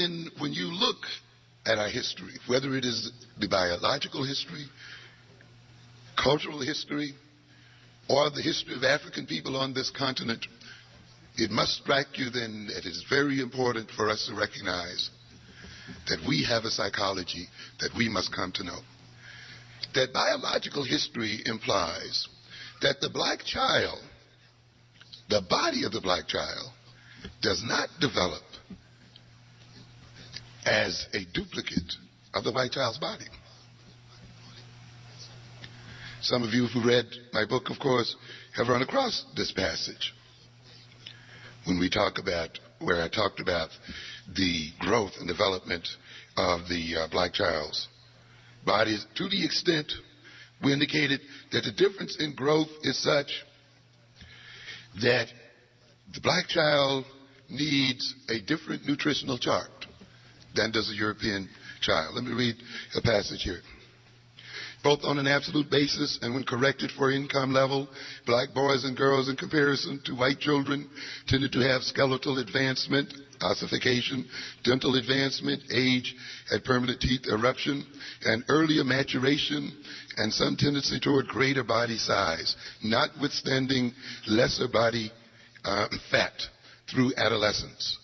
then when you look at our history, whether it is the biological history, cultural history, or the history of African people on this continent, it must strike you then that it is very important for us to recognize that we have a psychology that we must come to know. That biological history implies that the black child, the body of the black child, does not develop as a duplicate of the white child's body. Some of you who read my book, of course, have run across this passage when we talk about, where I talked about the growth and development of the black child's body, to the extent we indicated that the difference in growth is such that the black child needs a different nutritional chart than does a European child. Let me read a passage here. Both on an absolute basis and when corrected for income level, black boys and girls in comparison to white children tended to have skeletal advancement, ossification, dental advancement, age and permanent teeth eruption, and earlier maturation, and some tendency toward greater body size, notwithstanding lesser body fat through adolescence.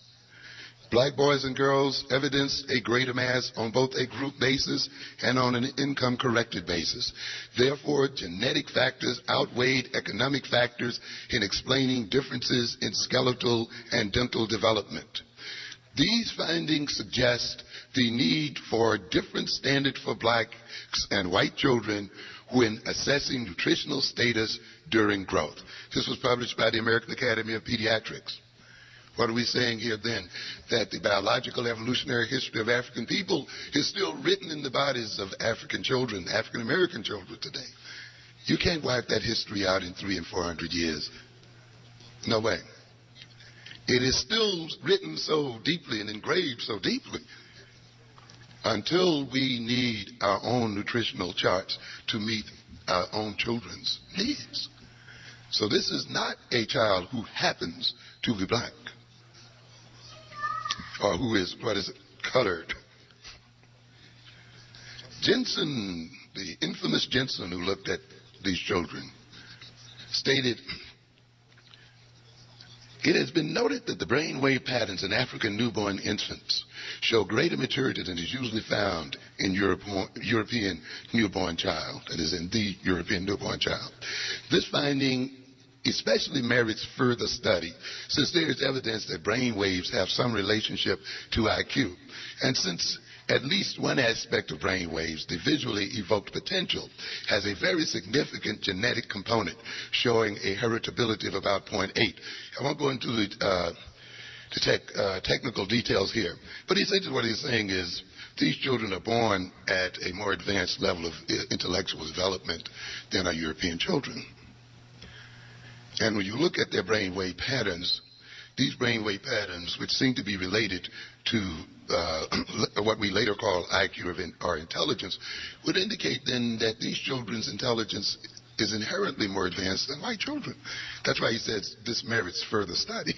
Black boys and girls evidenced a greater mass on both a group basis and on an income-corrected basis. Therefore, genetic factors outweighed economic factors in explaining differences in skeletal and dental development. These findings suggest the need for a different standard for blacks and white children when assessing nutritional status during growth. This was published by the American Academy of Pediatrics. What are we saying here then? That the biological evolutionary history of African people is still written in the bodies of African children, African American children today. You can't wipe that history out in 300 and 400 years. No way. It is still written so deeply and engraved so deeply until we need our own nutritional charts to meet our own children's needs. So this is not a child who happens to be black, or who is, colored. Jensen, the infamous Jensen who looked at these children, stated, "It has been noted that the brainwave patterns in African newborn infants show greater maturity than is usually found in European newborn child," that is, in the European newborn child. This finding especially merits further study, since there is evidence that brain waves have some relationship to IQ, and since at least one aspect of brain waves, the visually evoked potential, has a very significant genetic component showing a heritability of about 0.8. I won't go into the technical details here, but essentially what he's saying is these children are born at a more advanced level of intellectual development than our European children. And when you look at their brainwave patterns, these brainwave patterns, which seem to be related to what we later call IQ or intelligence, would indicate then that these children's intelligence is inherently more advanced than white children. That's why he says this merits further study,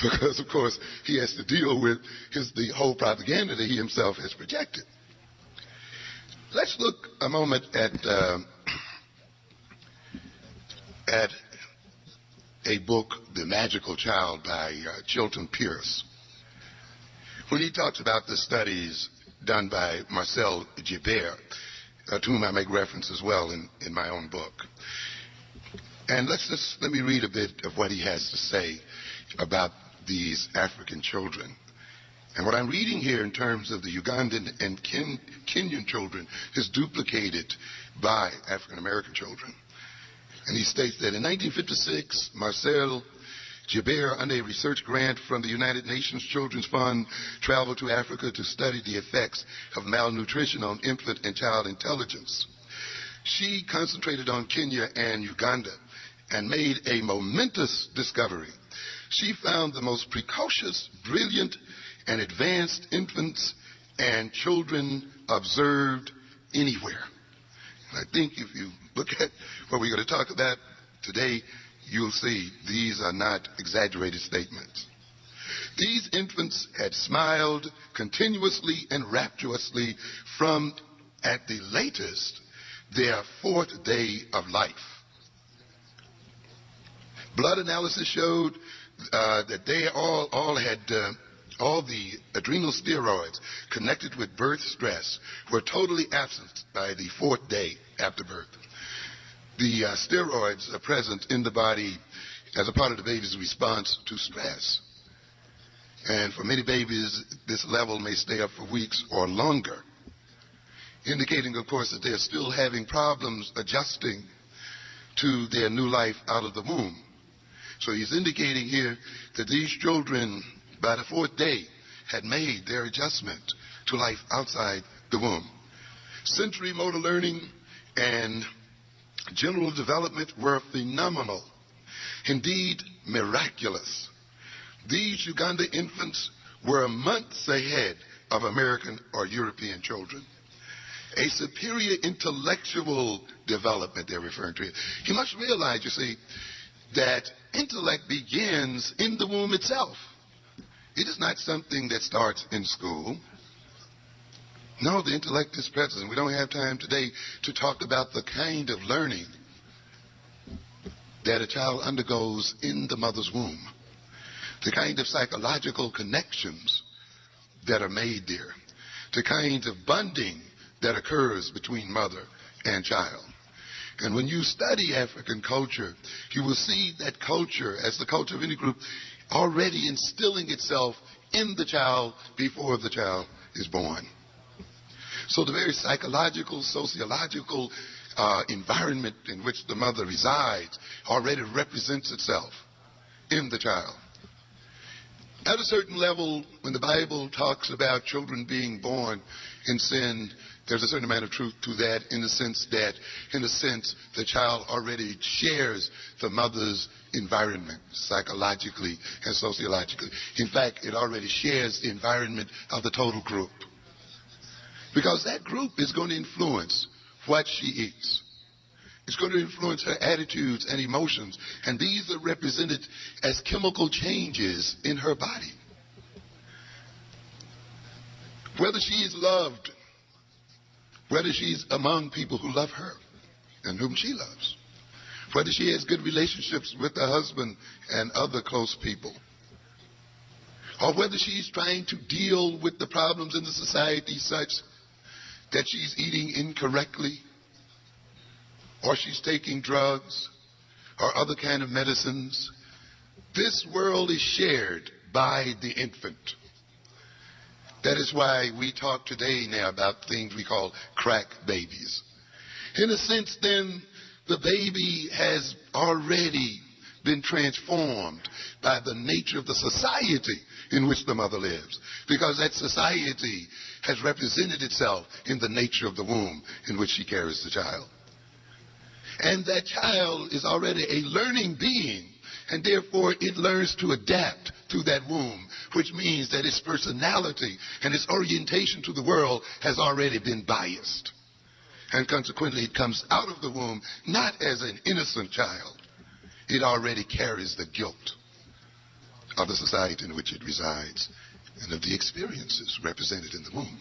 because, of course, he has to deal with the whole propaganda that he himself has projected. Let's look a moment at a book, The Magical Child, by Chilton Pearce, when he talks about the studies done by Marcel Gibert, to whom I make reference as well in my own book. And let me read a bit of what he has to say about these African children. And what I'm reading here in terms of the Ugandan and Kenyan children is duplicated by African American children. And he states that in 1956, Marcel Gibert, under a research grant from the United Nations Children's Fund, traveled to Africa to study the effects of malnutrition on infant and child intelligence. She concentrated on Kenya and Uganda and made a momentous discovery. She found the most precocious, brilliant, and advanced infants and children observed anywhere. And I think if you look at what we're going to talk about today, you'll see these are not exaggerated statements. These infants had smiled continuously and rapturously from, at the latest, their 4th day of life. Blood analysis showed that they all had all the adrenal steroids connected with birth stress were totally absent by the 4th day after birth. The steroids are present in the body as a part of the baby's response to stress. And for many babies, this level may stay up for weeks or longer, indicating, of course, that they're still having problems adjusting to their new life out of the womb. So he's indicating here that these children, by the 4th day, had made their adjustment to life outside the womb. Sensory motor learning and general development were phenomenal, indeed miraculous. These Uganda infants were months ahead of American or European children. A superior intellectual development they're referring to. You must realize, you see, that intellect begins in the womb itself. It is not something that starts in school. No, the intellect is present. We don't have time today to talk about the kind of learning that a child undergoes in the mother's womb, the kind of psychological connections that are made there, the kind of bonding that occurs between mother and child. And when you study African culture, you will see that culture, as the culture of any group, already instilling itself in the child before the child is born. So the very psychological, sociological environment in which the mother resides already represents itself in the child. At a certain level, when the Bible talks about children being born in sin, there's a certain amount of truth to that, in the sense that, the child already shares the mother's environment psychologically and sociologically. In fact, it already shares the environment of the total group, because that group is going to influence what she eats. It's going to influence her attitudes and emotions, and these are represented as chemical changes in her body. Whether she is loved, whether she's among people who love her and whom she loves, whether she has good relationships with her husband and other close people, or whether she's trying to deal with the problems in the society such that she's eating incorrectly, or she's taking drugs or other kind of medicines, this world is shared by the infant. That is why we talk today now about things we call crack babies. In a sense, then, the baby has already been transformed by the nature of the society in which the mother lives, because that society has represented itself in the nature of the womb in which she carries the child. And that child is already a learning being, and therefore it learns to adapt to that womb, which means that its personality and its orientation to the world has already been biased. And consequently, it comes out of the womb not as an innocent child. It already carries the guilt of the society in which it resides and of the experiences represented in the womb.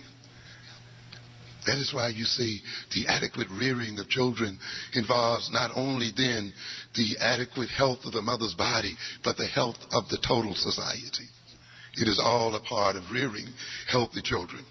That is why you see the adequate rearing of children involves not only then the adequate health of the mother's body, but the health of the total society. It is all a part of rearing healthy children.